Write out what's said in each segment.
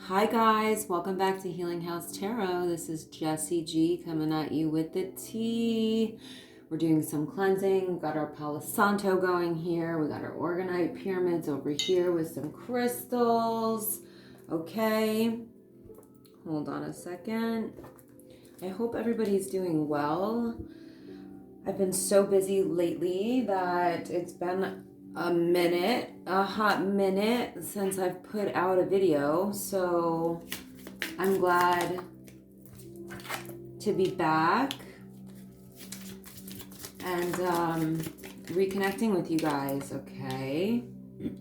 Hi guys, welcome back to Healing House Tarot. This is Jessie G coming at you with the tea. We're doing some cleansing. We've got our Palo Santo going here. We got our Organite pyramids over here with some crystals. Okay, hold on a second. I hope everybody's doing well. I've been so busy lately that it's been a hot minute since I've put out a video. So I'm glad to be back and reconnecting with you guys, okay?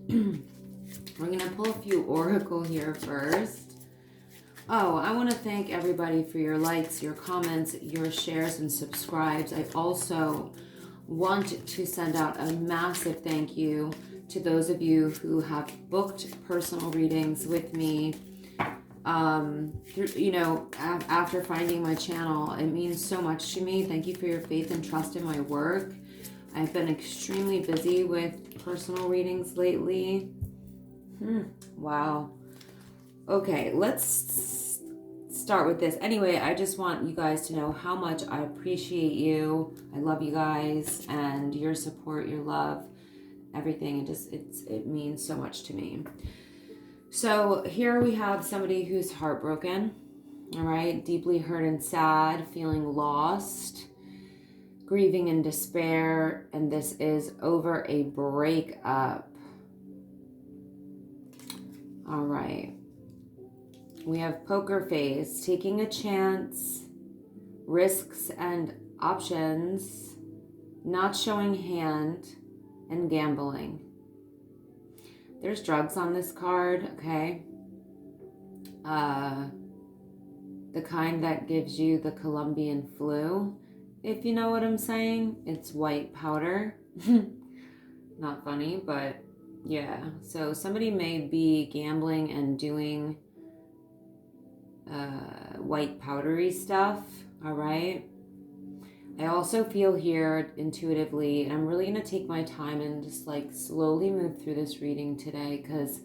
We're gonna pull a few oracle here first. Oh, I want to thank everybody for your likes, your comments, your shares, and subscribes. I also want to send out a massive thank you to those of you who have booked personal readings with me. After finding my channel, it means so much to me. Thank you for your faith and trust in my work. I've been extremely busy with personal readings lately. Wow. Okay, let's start with this. Anyway, I just want you guys to know how much I appreciate you. I love you guys and your support, your love, everything. It means so much to me. So here we have somebody who's heartbroken, all right, deeply hurt and sad, feeling lost, grieving in despair, and this is over a breakup. All right. We have poker face, taking a chance, risks and options, not showing hand, and gambling. There's drugs on this card, okay? The kind that gives you the Colombian flu, if you know what I'm saying. It's white powder. Not funny, but yeah. So somebody may be gambling and doing white powdery stuff, all right? I also feel here intuitively, and I'm really going to take my time and just like slowly move through this reading today because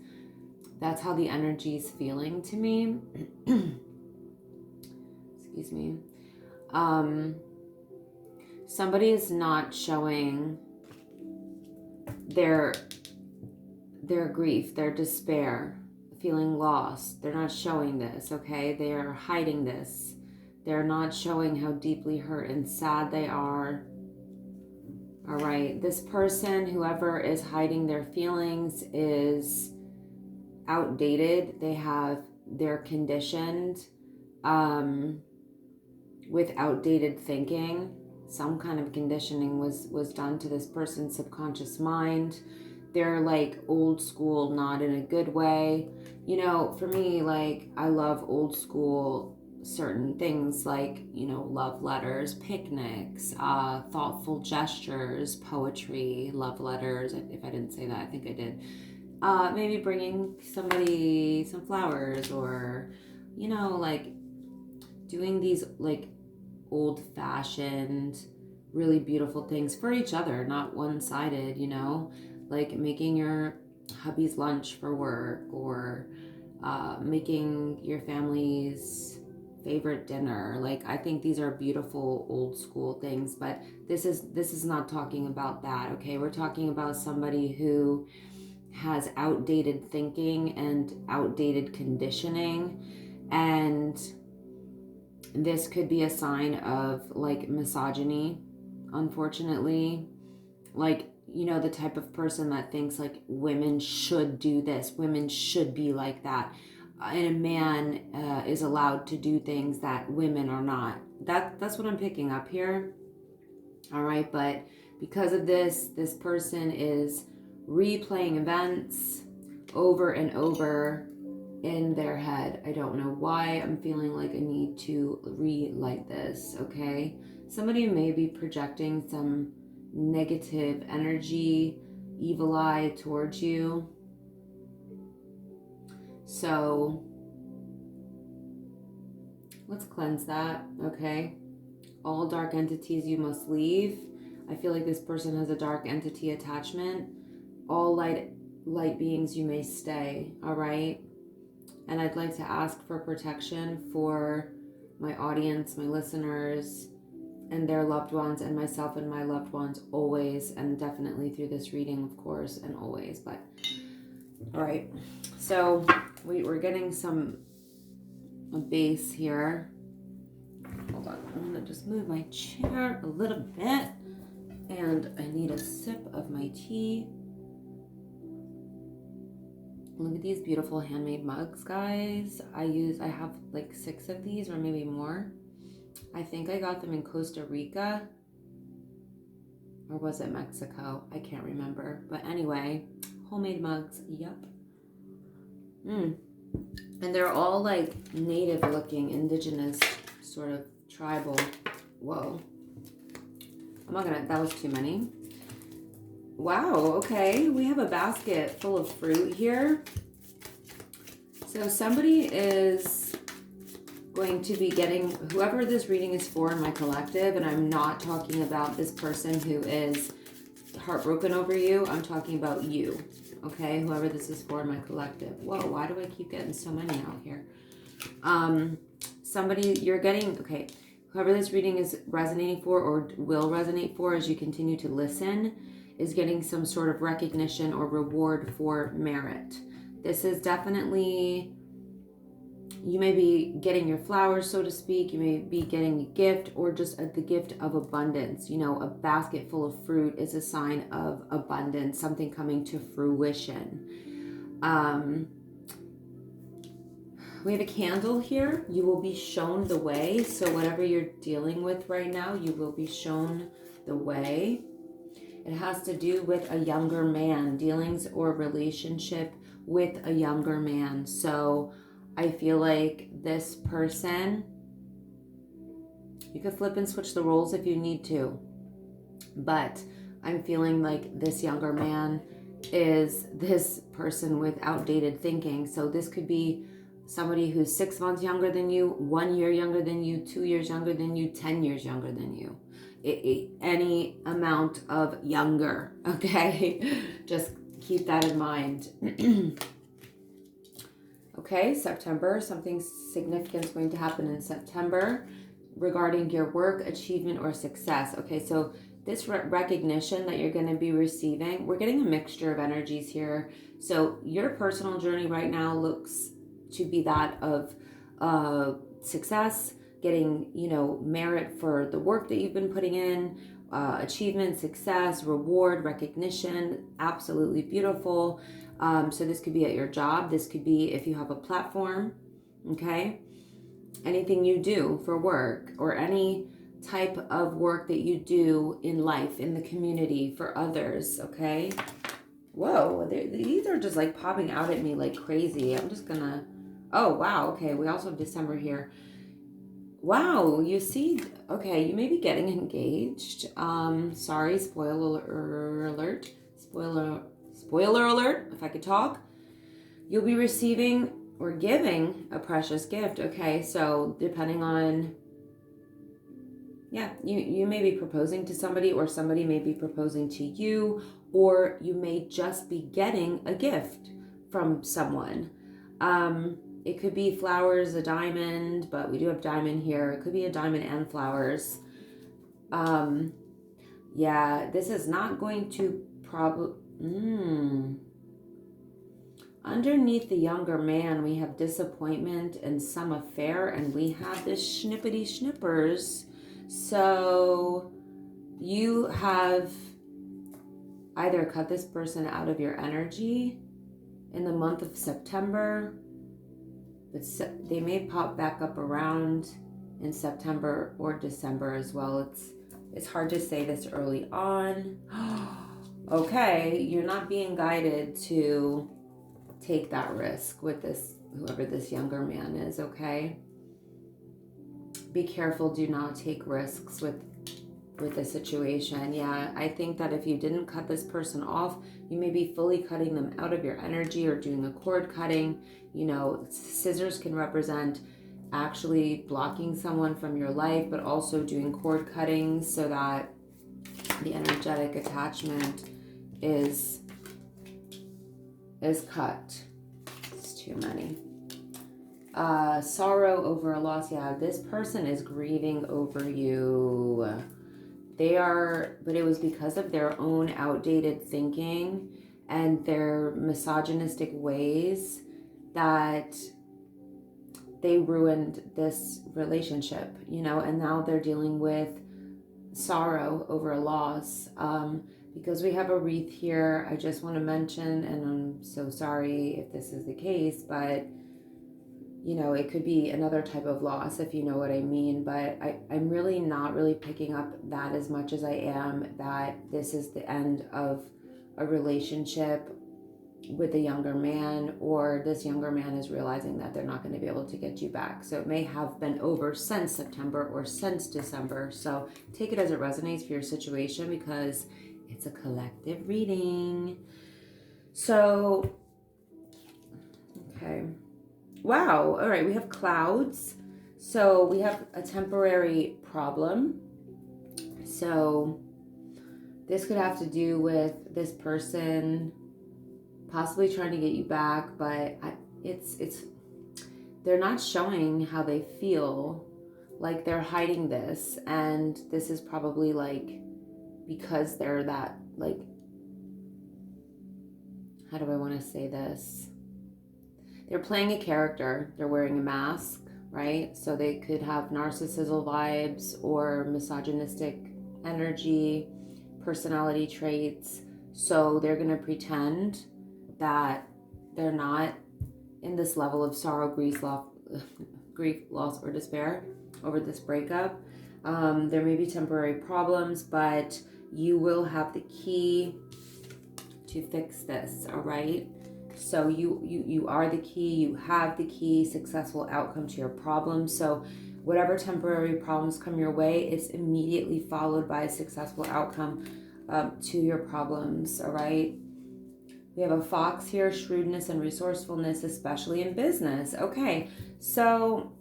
that's how the energy is feeling to me. Excuse me. Somebody is not showing their grief, their despair, feeling lost. They're not showing this, okay? They are hiding this. They're not showing how deeply hurt and sad they are. All right, this person, whoever is hiding their feelings, is outdated. They're conditioned with outdated thinking. Some kind of conditioning was done to this person's subconscious mind. They're like old school, not in a good way. You know, for me, like, I love old school certain things like, you know, love letters, picnics, thoughtful gestures, poetry, love letters. If I didn't say that, I think I did. Maybe bringing somebody some flowers, or, you know, like doing these like old-fashioned, really beautiful things for each other, not one-sided, you know, like making your hubby's lunch for work, or making your family's favorite dinner. Like, I think these are beautiful old school things, but this is not talking about that, okay? We're talking about somebody who has outdated thinking and outdated conditioning, and this could be a sign of like misogyny, unfortunately. Like, you know, the type of person that thinks like women should do this, women should be like that, and a man is allowed to do things that women are not. That's what I'm picking up here. All right, but because of this person is replaying events over and over in their head. I don't know why. I'm feeling like I need to relight this, okay? Somebody may be projecting some negative energy, evil eye towards you. So let's cleanse that, okay? All dark entities you must leave. I feel like this person has a dark entity attachment. All light beings you may stay, all right? And I'd like to ask for protection for my audience, my listeners, and their loved ones, and myself and my loved ones always, and definitely through this reading, of course, and always. But all right, so we're getting a base here. Hold on, I'm gonna just move my chair a little bit, and I need a sip of my tea. Look at these beautiful handmade mugs, guys. I have like 6 of these, or maybe more. I think I got them in Costa Rica, or was it Mexico? I can't remember. But anyway, homemade mugs. Yep. And they're all like native looking, indigenous, sort of tribal. Whoa. I'm not gonna, that was too many. Wow, okay. We have a basket full of fruit here. So somebody is going to be getting, whoever this reading is for in my collective, and I'm not talking about this person who is heartbroken over you. I'm talking about you, okay? Whoever this is for in my collective. Whoa, why do I keep getting so many out here? Somebody, you're getting, okay, whoever this reading is resonating for or will resonate for as you continue to listen is getting some sort of recognition or reward for merit. This is definitely, you may be getting your flowers, so to speak. You may be getting a gift, or just the gift of abundance. You know, a basket full of fruit is a sign of abundance, something coming to fruition. We have a candle here. You will be shown the way. So whatever you're dealing with right now, you will be shown the way. It has to do with a younger man, dealings or relationship with a younger man. So I feel like this person, you could flip and switch the roles if you need to, but I'm feeling like this younger man is this person with outdated thinking. So this could be somebody who's 6 months younger than you, 1 year younger than you, 2 years younger than you, 10 years younger than you. Any amount of younger, okay? Just keep that in mind. Okay, September, something significant is going to happen in September regarding your work, achievement, or success. Okay, so this recognition that you're going to be receiving, we're getting a mixture of energies here. So your personal journey right now looks to be that of success, getting, you know, merit for the work that you've been putting in, achievement, success, reward, recognition, absolutely beautiful. So this could be at your job. This could be if you have a platform, okay? Anything you do for work, or any type of work that you do in life, in the community, for others, okay? Whoa, these are just like popping out at me like crazy. I'm just gonna, oh, wow, okay. We also have December here. Wow, you see, okay, you may be getting engaged. Sorry, spoiler alert. Spoiler alert, if I could talk. You'll be receiving or giving a precious gift, okay? So depending on, yeah, you may be proposing to somebody, or somebody may be proposing to you, or you may just be getting a gift from someone. It could be flowers, a diamond, but we do have diamond here. It could be a diamond and flowers. Yeah, this is not going to Underneath the younger man, we have disappointment and some affair, and we have this schnippity schnippers. So you have either cut this person out of your energy in the month of September, but they may pop back up around in September or December as well. It's hard to say this early on. Okay, you're not being guided to take that risk with this, whoever this younger man is, okay? Be careful, do not take risks with the situation. Yeah, I think that if you didn't cut this person off, you may be fully cutting them out of your energy, or doing a cord cutting. You know, scissors can represent actually blocking someone from your life, but also doing cord cutting so that the energetic attachment is cut. It's too many. Sorrow over a loss. Yeah, this person is grieving over you. They are, but it was because of their own outdated thinking and their misogynistic ways that they ruined this relationship, and now they're dealing with sorrow over a loss. Because we have a wreath here, I just want to mention, and I'm so sorry if this is the case, but it could be another type of loss, if you know what I mean. But I'm really not really picking up that as much as I am that this is the end of a relationship with a younger man, or this younger man is realizing that they're not going to be able to get you back. So it may have been over since September or since December. So take it as it resonates for your situation, because it's a collective reading. So, okay. Wow. All right. We have clouds. So we have a temporary problem. So this could have to do with this person possibly trying to get you back, but they're not showing how they feel. Like they're hiding this, and this is probably like because they're that, like, how do I want to say this? They're playing a character. They're wearing a mask, right? So they could have narcissism vibes or misogynistic energy, personality traits. So they're going to pretend that they're not in this level of sorrow, grief, loss, or despair over this breakup. There may be temporary problems, but you will have the key to fix this, all right? So you are the key, you have the key, successful outcome to your problem. So whatever temporary problems come your way, it's immediately followed by a successful outcome to your problems, all right? We have a fox here, shrewdness and resourcefulness, especially in business. Okay, so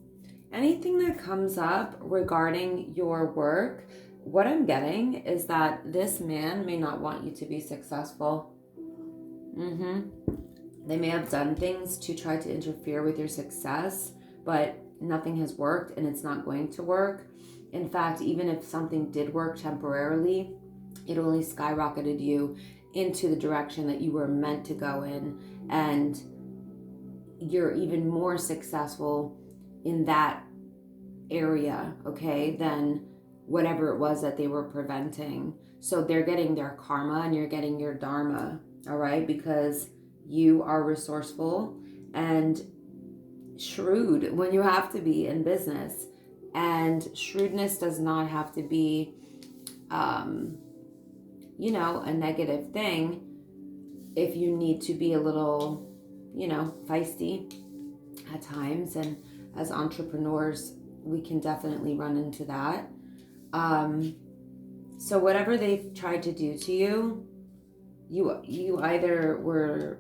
anything that comes up regarding your work, what I'm getting is that this man may not want you to be successful. They may have done things to try to interfere with your success, but nothing has worked and it's not going to work. In fact, even if something did work temporarily, it only skyrocketed you into the direction that you were meant to go in, and you're even more successful in that area, okay, than whatever it was that they were preventing. So they're getting their karma and you're getting your dharma, all right, because you are resourceful and shrewd when you have to be in business. And shrewdness does not have to be a negative thing. If you need to be a little feisty at times, and as entrepreneurs we can definitely run into that. So whatever they've tried to do to you, you either were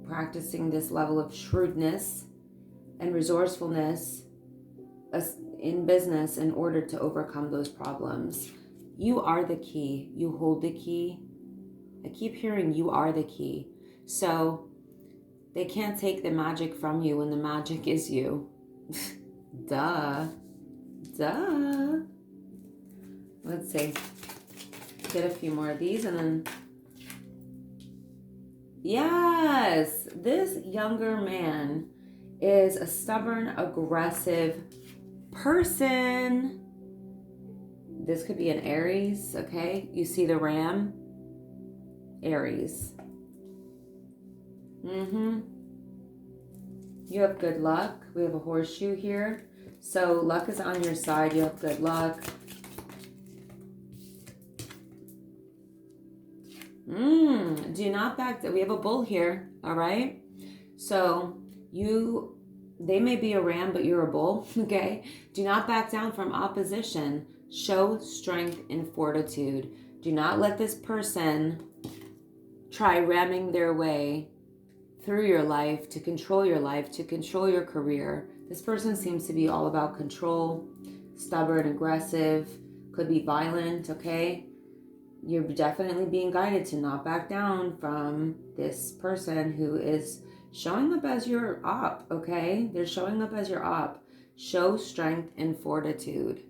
practicing this level of shrewdness and resourcefulness in business in order to overcome those problems. You are the key. You hold the key. I keep hearing you are the key. So they can't take the magic from you when the magic is you. Duh. Let's see. Get a few more of these and then... Yes! This younger man is a stubborn, aggressive person. This could be an Aries, okay? You see the ram? Aries. You have good luck. We have a horseshoe here. So luck is on your side. You have good luck. Do not back down. We have a bull here, all right? So they may be a ram, but you're a bull, okay? Do not back down from opposition. Show strength and fortitude. Do not let this person try ramming their way through your life, to control your life, to control your career. This person seems to be all about control, stubborn, aggressive, could be violent, okay? You're definitely being guided to not back down from this person who is showing up as your op, okay? They're showing up as your op. Show strength and fortitude.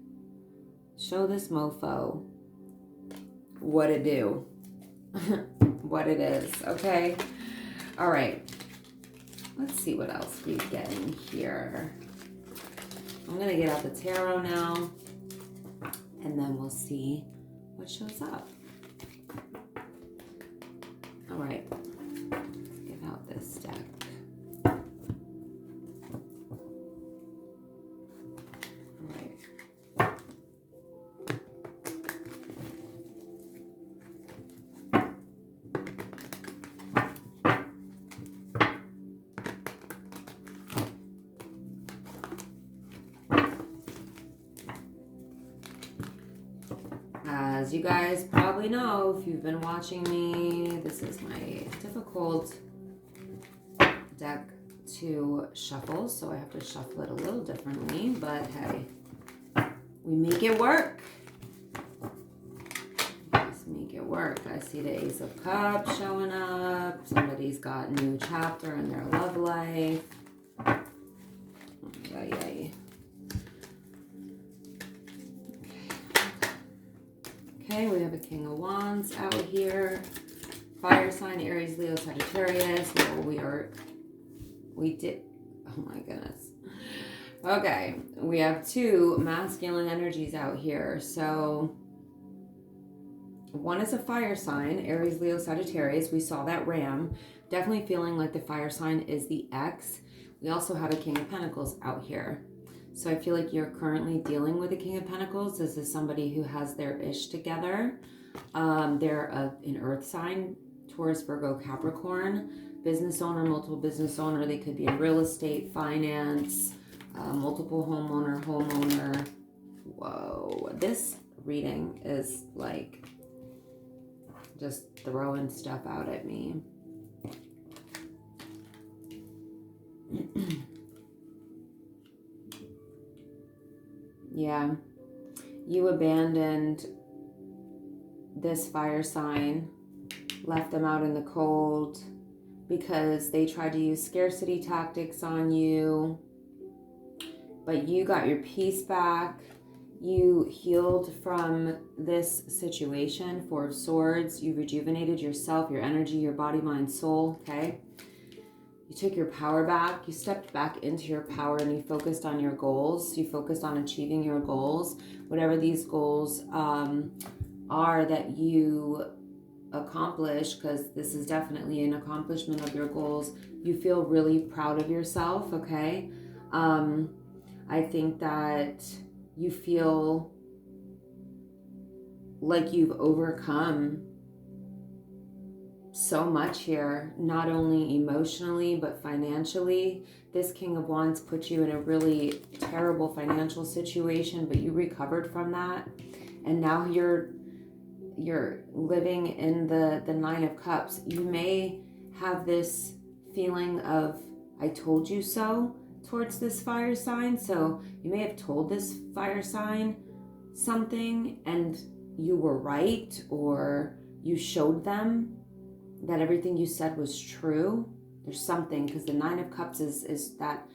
Show this mofo what it do. What it is, okay? All right. Let's see what else we get in here. I'm going to get out the tarot now, and then we'll see what shows up. All right. Let's get out this deck. As you guys probably know, if you've been watching me, this is my difficult deck to shuffle, so I have to shuffle it a little differently, but hey, we make it work. Just make it work. I see the Ace of Cups showing up. Somebody's got a new chapter in their love life. Yay. Okay, we have a King of Wands out here. Fire sign, Aries, Leo, Sagittarius. Well, we did, oh my goodness. Okay, we have two masculine energies out here. So one is a fire sign, Aries, Leo, Sagittarius. We saw that ram. Definitely feeling like the fire sign is the ex. We also have a King of Pentacles out here. So I feel like you're currently dealing with the King of Pentacles. This is somebody who has their ish together. They're an earth sign, Taurus, Virgo, Capricorn. Business owner, multiple business owner. They could be in real estate, finance, multiple homeowner. Whoa. This reading is like just throwing stuff out at me. Yeah, you abandoned this fire sign, left them out in the cold because they tried to use scarcity tactics on you, but you got your peace back. You healed from this situation, Four of Swords. You rejuvenated yourself, your energy, your body, mind, soul, okay? You took your power back. You stepped back into your power and you focused on your goals. You focused on achieving your goals. Whatever these goals are that you accomplish, because this is definitely an accomplishment of your goals. You feel really proud of yourself, okay? I think that you feel like you've overcome so much here, not only emotionally, but financially. This King of Wands put you in a really terrible financial situation, but you recovered from that. And now you're living in the Nine of Cups. You may have this feeling of, I told you so, towards this fire sign. So you may have told this fire sign something and you were right, or you showed them that everything you said was true. There's something, because the Nine of Cups is that,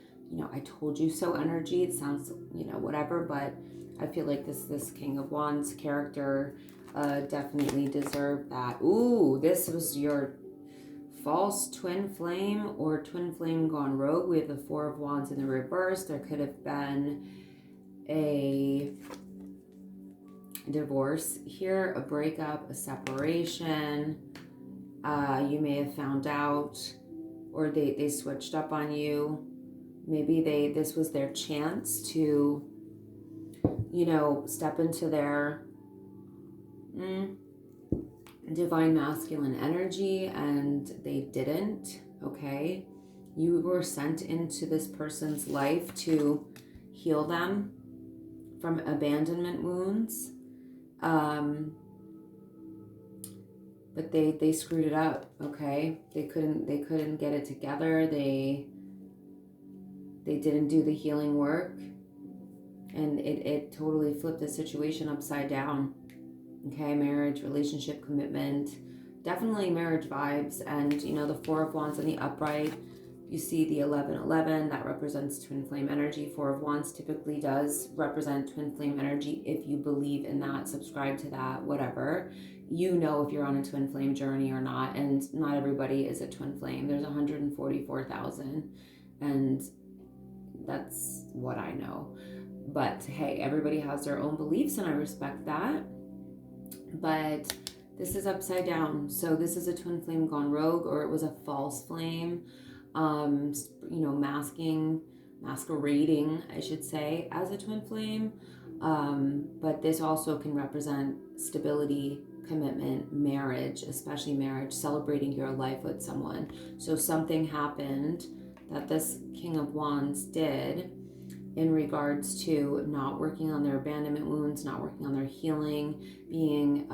I told you so energy. It sounds, whatever, but I feel like this King of Wands character definitely deserved that. Ooh, this was your false twin flame or twin flame gone rogue. We have the Four of Wands in the reverse. There could have been a divorce here, a breakup, a separation. You may have found out, or they switched up on you. Maybe this was their chance to, step into their divine masculine energy, and they didn't, okay? You were sent into this person's life to heal them from abandonment wounds. But they screwed it up, okay? They couldn't get it together. They didn't do the healing work, and it totally flipped the situation upside down. Okay, marriage, relationship, commitment, definitely marriage vibes. And the Four of Wands in the upright, You see the 1111, that represents twin flame energy. Four of Wands typically does represent twin flame energy. If you believe in that, subscribe to that, whatever. You know if you're on a twin flame journey or not, and not everybody is a twin flame. There's 144,000, and that's what I know. But hey, everybody has their own beliefs, and I respect that. But this is upside down. So this is a twin flame gone rogue, or it was a false flame, masquerading, I should say, as a twin flame. But this also can represent stability, commitment, marriage, especially marriage, celebrating your life with someone. So something happened that this King of Wands did in regards to not working on their abandonment wounds, not working on their healing, being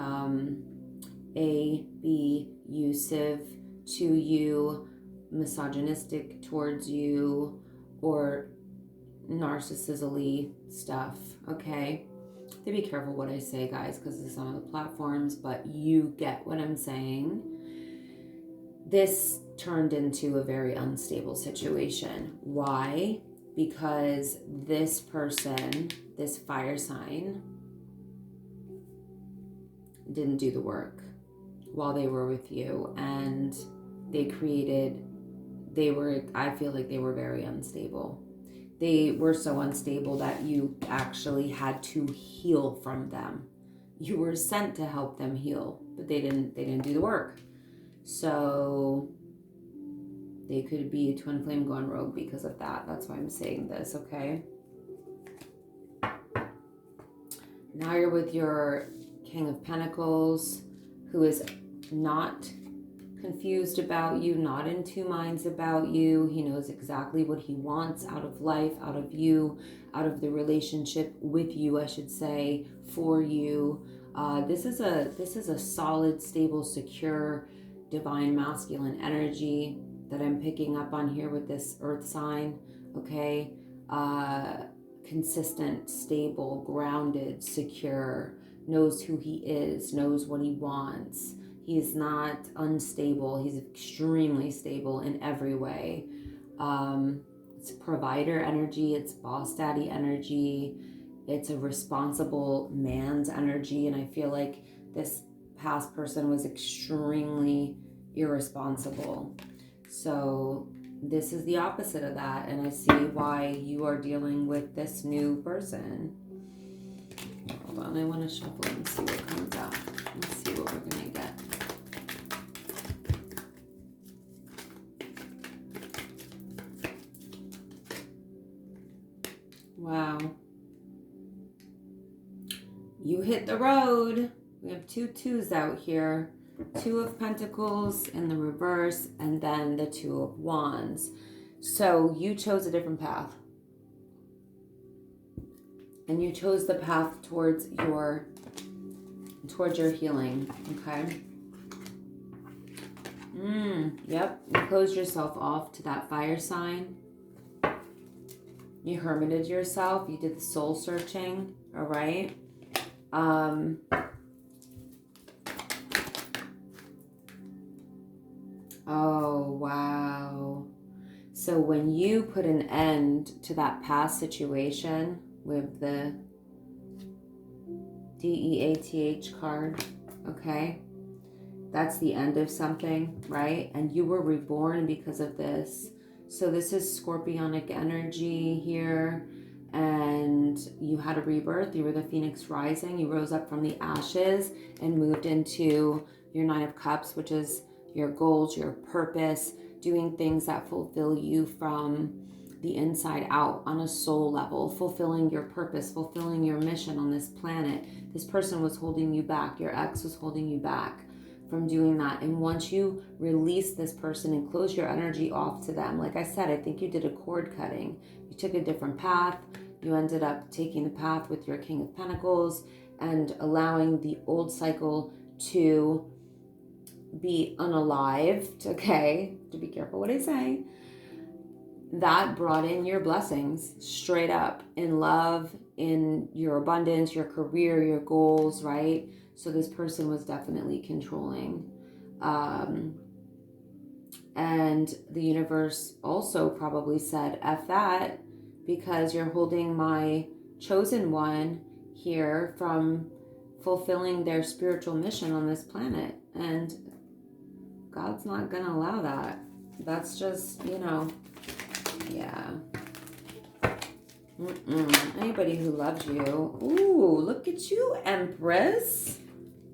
abusive to you, misogynistic towards you, or narcissistically stuff, okay? To be careful what I say, guys, because this is on the platforms, but you get what I'm saying. This turned into a very unstable situation. Why? Because this person, this fire sign, didn't do the work while they were with you, and I feel like they were very unstable. They were so unstable that you actually had to heal from them. You were sent to help them heal, but they didn't do the work. So they could be a twin flame gone rogue because of that. That's why I'm saying this, okay? Now you're with your King of Pentacles, who is not confused about you, not in two minds about you. He knows exactly what he wants out of life, out of you, out of the relationship with you, I should say, for you. This is a solid, stable, secure, divine masculine energy that I'm picking up on here with this earth sign, okay? Consistent, stable, grounded, secure, knows who he is, knows what he wants. He is not unstable. He's extremely stable in every way. It's provider energy. It's boss daddy energy. It's a responsible man's energy. And I feel like this past person was extremely irresponsible. So this is the opposite of that. And I see why you are dealing with this new person. Hold on, I want to shuffle and see what comes out. Let's see what we're going to get. Wow. You hit the road. We have 2 2s out here. 2 of Pentacles in the reverse, and then the 2 of Wands. So you chose a different path. And you chose the path towards your healing, okay? Yep, you closed yourself off to that fire sign. You hermited yourself. You did the soul searching, all right? Oh, wow. So when you put an end to that past situation with the DEATH card, okay? That's the end of something, right? And you were reborn because of this. So this is scorpionic energy here. And you had a rebirth. You were the phoenix rising. You rose up from the ashes and moved into your 9 of Cups, which is your goals, your purpose, doing things that fulfill you from the inside out on a soul level, fulfilling your purpose, fulfilling your mission on this planet. This person was holding you back. Your ex was holding you back from doing that. And once you release this person and close your energy off to them, like I said, I think you did a cord cutting. You took a different path. You ended up taking the path with your King of Pentacles and allowing the old cycle to be unalived, okay? To be careful what I say. That brought in your blessings straight up in love, in your abundance, your career, your goals, right? So this person was definitely controlling. And the universe also probably said, F that, because you're holding my chosen one here from fulfilling their spiritual mission on this planet. And God's not going to allow that. That's just, yeah. Anybody who loves you. Ooh, look at you, Empress.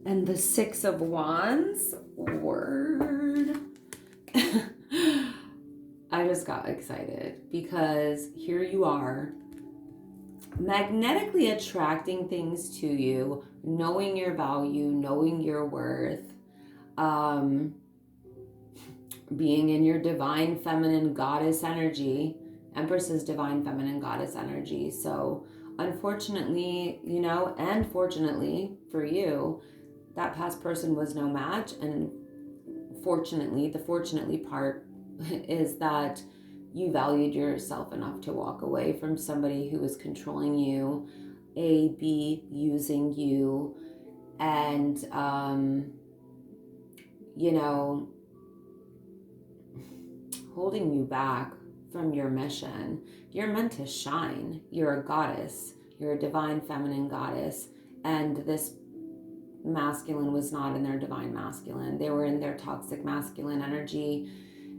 And the Six of Wands. Word. I just got excited because here you are, magnetically attracting things to you, knowing your value, knowing your worth, being in your divine feminine goddess energy. Empress is divine feminine goddess energy. So unfortunately, and fortunately for you, that past person was no match. And fortunately, the fortunately part is that you valued yourself enough to walk away from somebody who was controlling you, B, using you, and, holding you back from your mission. You're meant to shine. You're a goddess. You're a divine feminine goddess. And this masculine was not in their divine masculine. They were in their toxic masculine energy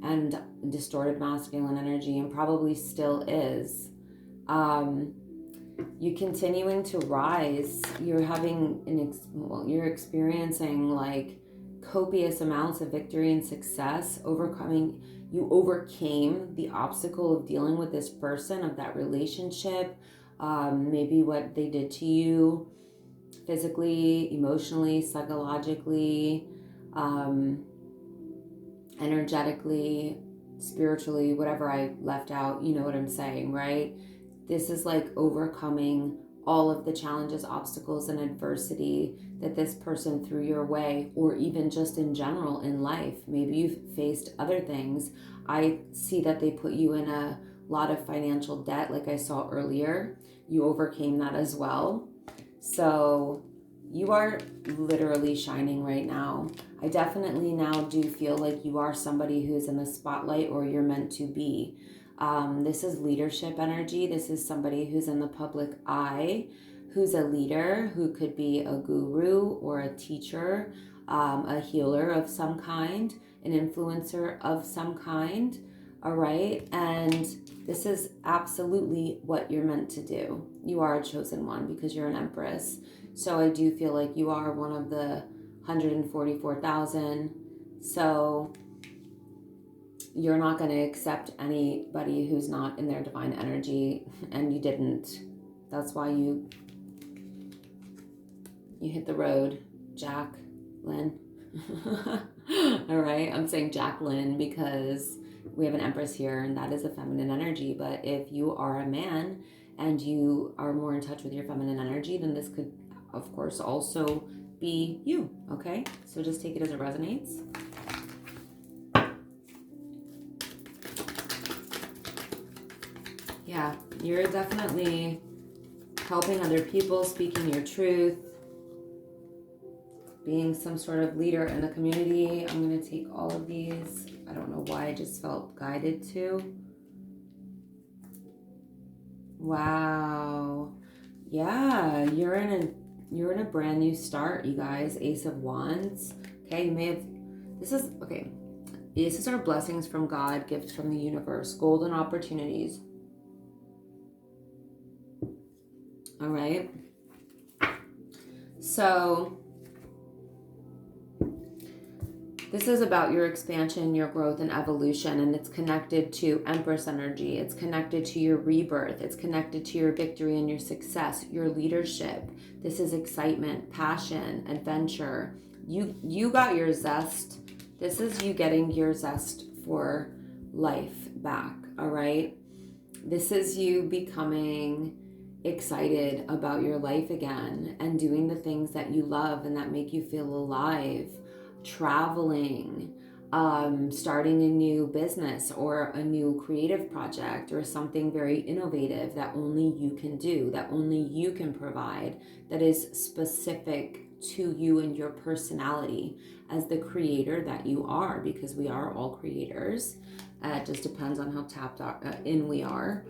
and distorted masculine energy, and probably still is. You continuing to rise. You're having you're experiencing like copious amounts of victory and success. You overcame the obstacle of dealing with this person, of that relationship, maybe what they did to you physically, emotionally, psychologically, energetically, spiritually, whatever I left out, you know what I'm saying, right? This is like overcoming all of the challenges, obstacles, and adversity that this person threw your way, or even just in general in life. Maybe you've faced other things. I see that they put you in a lot of financial debt, like I saw earlier. You overcame that as well. So you are literally shining right now. I definitely now do feel like you are somebody who's in the spotlight, or you're meant to be. This is leadership energy. This is somebody who's in the public eye, who's a leader, who could be a guru or a teacher, a healer of some kind, an influencer of some kind. All right. And this is absolutely what you're meant to do. You are a chosen one because you're an empress. So I do feel like you are one of the 144,000. So you're not going to accept anybody who's not in their divine energy, and you didn't. That's why you hit the road, Jacqueline. All right, I'm saying Jacqueline because we have an empress here, and that is a feminine energy. But if you are a man and you are more in touch with your feminine energy, then this could, of course, also be you. Okay, so just take it as it resonates. Yeah, you're definitely helping other people, speaking your truth, being some sort of leader in the community. I'm going to take all of these. I don't know why I just felt guided to. Wow. Yeah, you're in a brand new start, you guys. Ace of Wands. Okay, this is our blessings from God, gifts from the universe, golden opportunities. All right. So this is about your expansion, your growth, and evolution, and it's connected to Empress energy. It's connected to your rebirth. It's connected to your victory and your success, your leadership. This is excitement, passion, adventure. You got your zest. This is you getting your zest for life back, all right? This is you becoming excited about your life again and doing the things that you love and that make you feel alive. Traveling, starting a new business or a new creative project or something very innovative that only you can do, that only you can provide, that is specific to you and your personality as the creator that you are, because we are all creators. It just depends on how tapped in we are.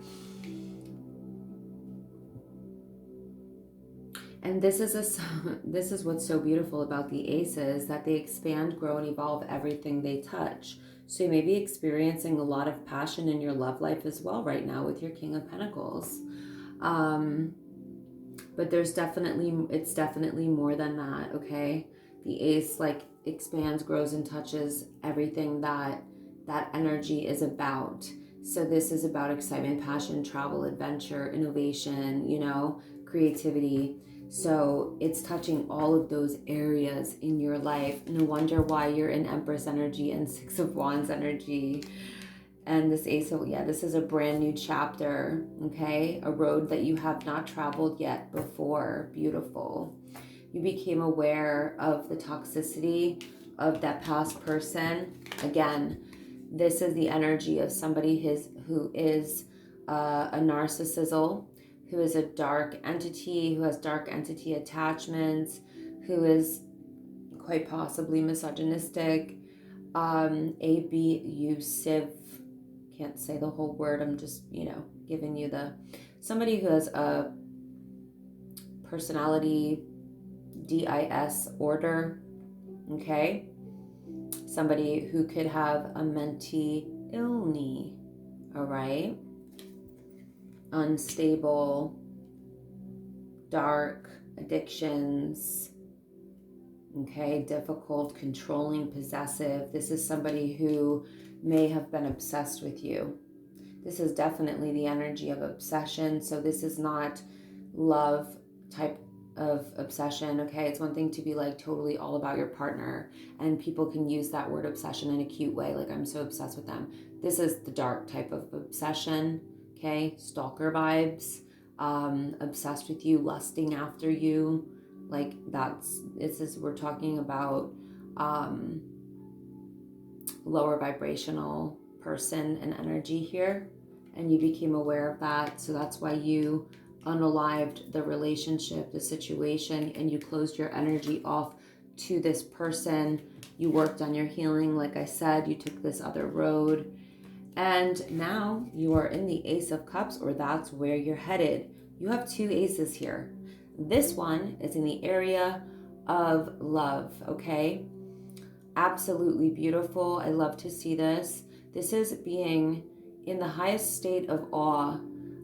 And this is what's so beautiful about the aces, that they expand, grow, and evolve everything they touch. So you may be experiencing a lot of passion in your love life as well right now with your King of Pentacles. But it's definitely more than that, okay? The ace like expands, grows, and touches everything that energy is about. So this is about excitement, passion, travel, adventure, innovation, creativity. So it's touching all of those areas in your life. No wonder why you're in Empress energy and Six of Wands energy. And this ace of, this is a brand new chapter, okay? A road that you have not traveled yet before. Beautiful. You became aware of the toxicity of that past person. Again, this is the energy of somebody who is a narcissist, who is a dark entity, who has dark entity attachments, who is quite possibly misogynistic, abusive. Can't say the whole word. I'm just, giving you somebody who has a personality disorder, okay? Somebody who could have a mental illness, all right? Unstable, dark addictions, okay? Difficult, controlling, possessive. This is somebody who may have been obsessed with you. This is definitely the energy of obsession. So this is not love type of obsession, okay? It's one thing to be like totally all about your partner, and people can use that word obsession in a cute way, like I'm so obsessed with them. This is the dark type of obsession, okay? Stalker vibes, obsessed with you, lusting after you, like we're talking about lower vibrational person and energy here, and you became aware of that. So that's why you unalived the relationship, the situation, and you closed your energy off to this person. You worked on your healing, like I said, you took this other road, and now you are in the Ace of Cups, or that's where you're headed. You have two aces here. This one is in the area of love, okay? Absolutely beautiful. I love to see this. This is being in the highest state of awe,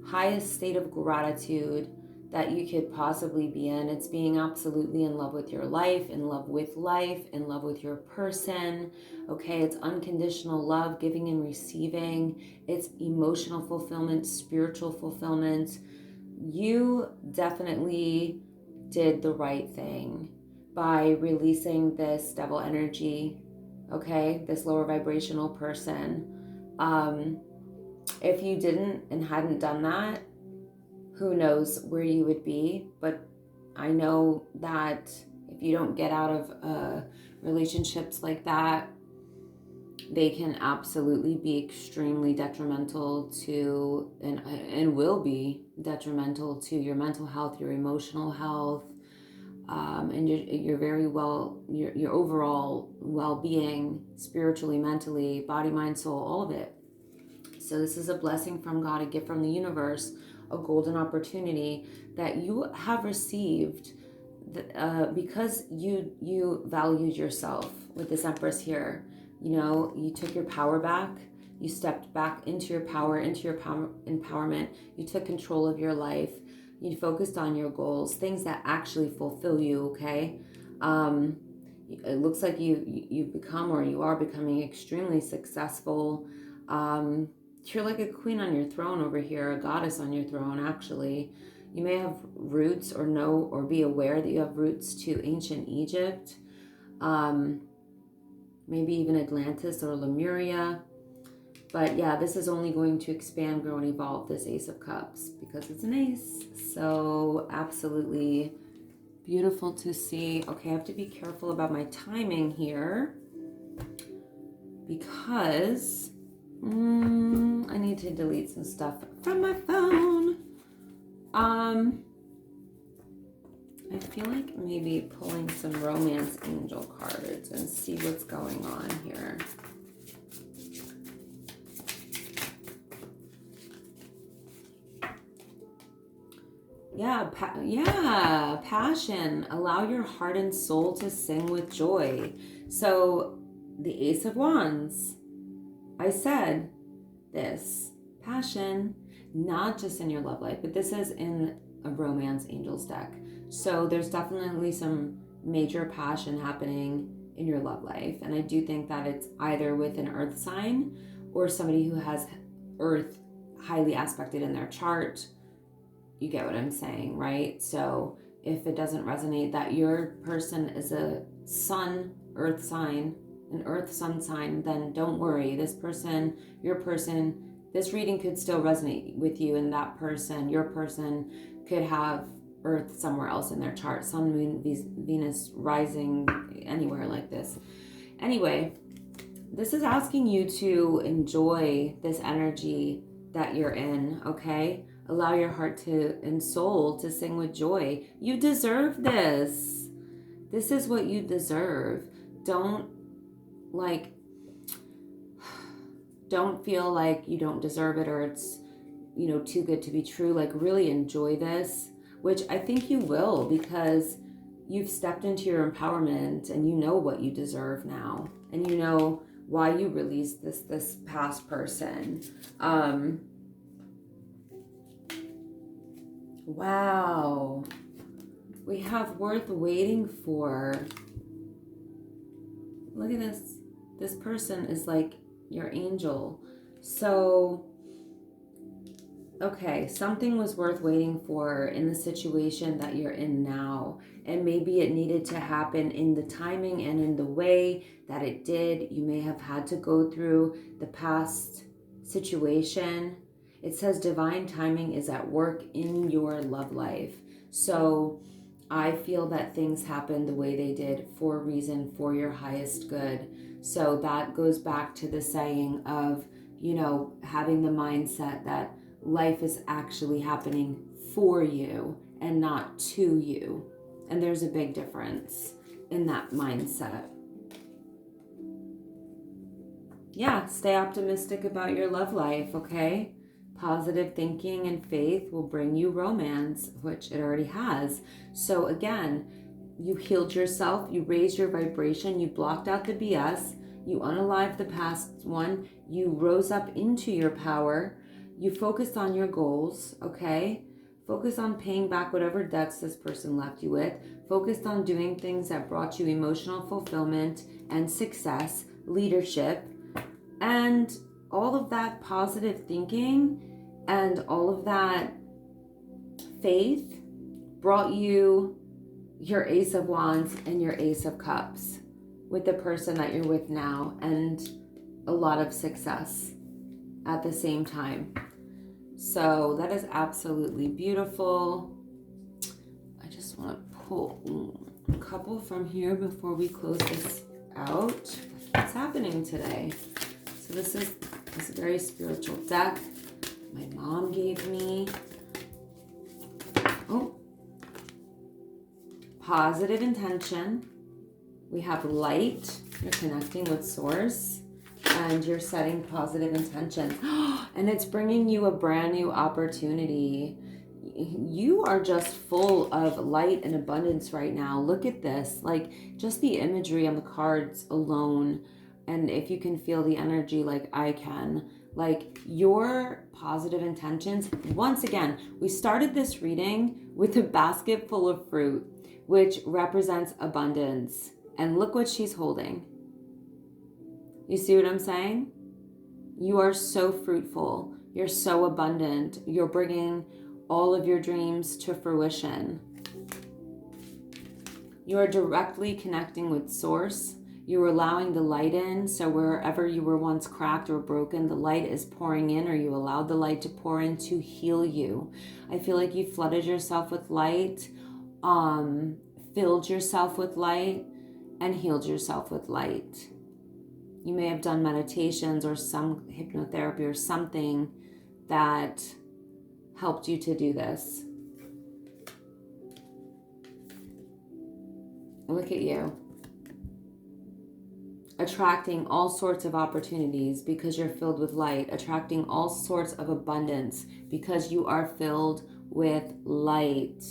highest state of gratitude that you could possibly be in. It's being absolutely in love with your life, in love with life, in love with your person. Okay, it's unconditional love, giving and receiving. It's emotional fulfillment, spiritual fulfillment. You definitely did the right thing by releasing this devil energy, okay, this lower vibrational person. If you didn't and hadn't done that, who knows where you would be. But I know that if you don't get out of relationships like that, they can absolutely be extremely detrimental to, and will be detrimental to your mental health, your emotional health, and your very well, your overall well-being, spiritually, mentally, body, mind, soul, all of it. So this is a blessing from God, a gift from the universe, a golden opportunity that you have received because you valued yourself with this Empress here. You took your power back. You stepped back into your power, into your empowerment. You took control of your life. You focused on your goals, things that actually fulfill you, okay? It looks like you've become, or you are becoming, extremely successful. You're like a queen on your throne over here, a goddess on your throne, actually. You may have roots or know or be aware that you have roots to ancient Egypt, maybe even Atlantis or Lemuria. But yeah, this is only going to expand, grow, and evolve, this Ace of Cups, because it's an ace. So absolutely beautiful to see. Okay, I have to be careful about my timing here because I need to delete some stuff from my phone. I feel like maybe pulling some romance angel cards and see what's going on here. Yeah, passion. Allow your heart and soul to sing with joy. So the Ace of Wands, I said this, passion, not just in your love life, but this is in a romance angels deck. So there's definitely some major passion happening in your love life. And I do think that it's either with an earth sign or somebody who has earth highly aspected in their chart. You get what I'm saying, right? So if it doesn't resonate that your person is a sun earth sign, an earth sun sign, then don't worry. This person, your person, this reading could still resonate with you, and that person, your person, could have earth somewhere else in their chart. Sun, moon, Venus, rising, anywhere like this. Anyway, this is asking you to enjoy this energy that you're in, okay? Allow your heart and soul to sing with joy. You deserve this. This is what you deserve. Don't feel like you don't deserve it or it's, too good to be true. Like, really enjoy this, which I think you will, because you've stepped into your empowerment and you know what you deserve now. And you know why you released this past person. Wow. We have worth waiting for. Look at this. This person is like your angel. So, okay, something was worth waiting for in the situation that you're in now. And maybe it needed to happen in the timing and in the way that it did. You may have had to go through the past situation. It says divine timing is at work in your love life. So I feel that things happen the way they did for a reason, for your highest good. So that goes back to the saying of, having the mindset that life is actually happening for you and not to you. And there's a big difference in that mindset. Yeah, stay optimistic about your love life, okay? Positive thinking and faith will bring you romance, which it already has. So again, you healed yourself, you raised your vibration, you blocked out the BS, you unalived the past one, you rose up into your power, you focused on your goals, okay? Focus on paying back whatever debts this person left you with. Focused on doing things that brought you emotional fulfillment and success, leadership, and all of that positive thinking and all of that faith brought you your Ace of Wands and your Ace of Cups with the person that you're with now, and a lot of success at the same time. So that is absolutely beautiful. I just want to pull a couple from here before we close this out. What's happening today? So this is a very spiritual deck my mom gave me. Oh, positive intention. We have light. You're connecting with source and you're setting positive intention. And it's bringing you a brand new opportunity. You are just full of light and abundance right now. Look at this. Like, just the imagery on the cards alone. And if you can feel the energy like I can, like your positive intentions. Once again, we started this reading with a basket full of fruit, which represents abundance. And look what she's holding. You see what I'm saying? You are so fruitful. You're so abundant. You're bringing all of your dreams to fruition. You are directly connecting with source. You're allowing the light in. So wherever you were once cracked or broken, the light is pouring in, or you allowed the light to pour in to heal you. I feel like you flooded yourself with light, filled yourself with light, and healed yourself with light. You may have done meditations or some hypnotherapy or something that helped you to do this. Look at you. Attracting all sorts of opportunities because you're filled with light. Attracting all sorts of abundance because you are filled with light.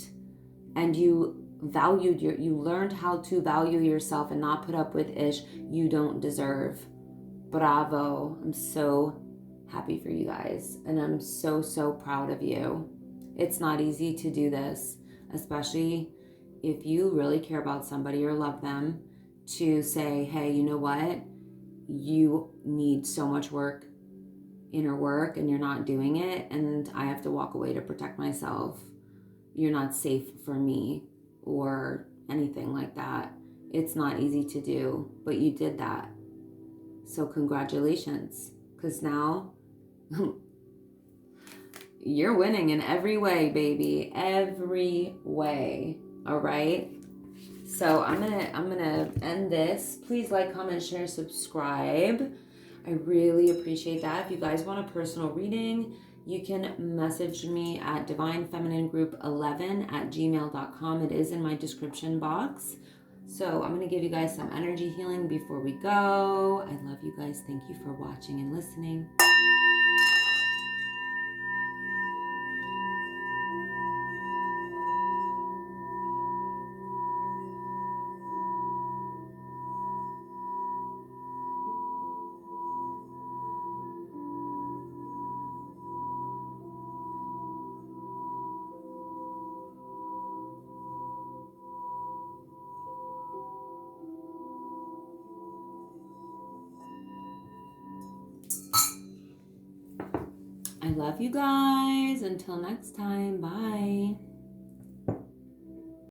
And you learned how to value yourself and not put up with ish you don't deserve. Bravo. I'm so happy for you guys. And I'm so, so proud of you. It's not easy to do this, especially if you really care about somebody or love them, to say, hey, you know what? You need so much work, inner work, and you're not doing it. And I have to walk away to protect myself. You're not safe for me or anything like that. It's not easy to do, but you did that. So congratulations, because now you're winning in every way, baby. Every way. All right. So I'm gonna end this. Please like, comment, share, subscribe. I really appreciate that. If you guys want a personal reading, you can message me at divinefemininegroup11@gmail.com. It is in my description box. So I'm going to give you guys some energy healing before we go. I love you guys. Thank you for watching and listening. I love you guys. Until next time. Bye.